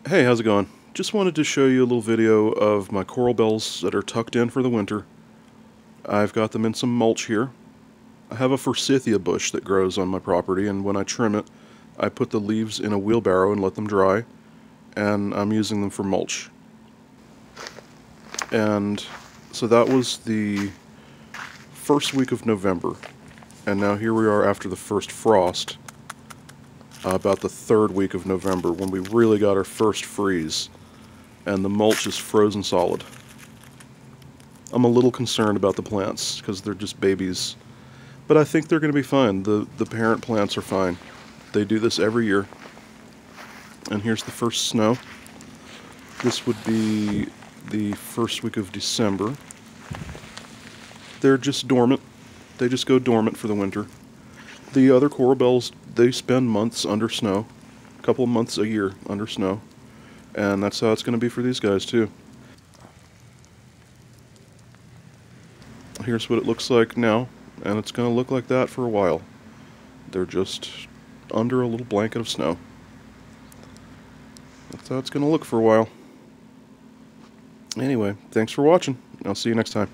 Hey, how's it going? Just wanted to show you a little video of my coral bells that are tucked in for the winter. I've got them in some mulch here. I have a forsythia bush that grows on my property, and when I trim it, I put the leaves in a wheelbarrow and let them dry, and I'm using them for mulch. And so that was the first week of November, and now here we are after the first frost, about the third week of November, when we really got our first freeze, and the mulch is frozen solid. I'm a little concerned about the plants, because they're just babies, but I think they're going to be fine. The parent plants are fine. They do this every year. And here's the first snow. This would be the first week of December. They're just dormant. They just go dormant for the winter. The other coral bells, they spend months under snow, a couple of months a year under snow, and that's how it's going to be for these guys too. Here's what it looks like now, and it's going to look like that for a while. They're just under a little blanket of snow. That's how it's going to look for a while. Anyway, thanks for watching. I'll see you next time.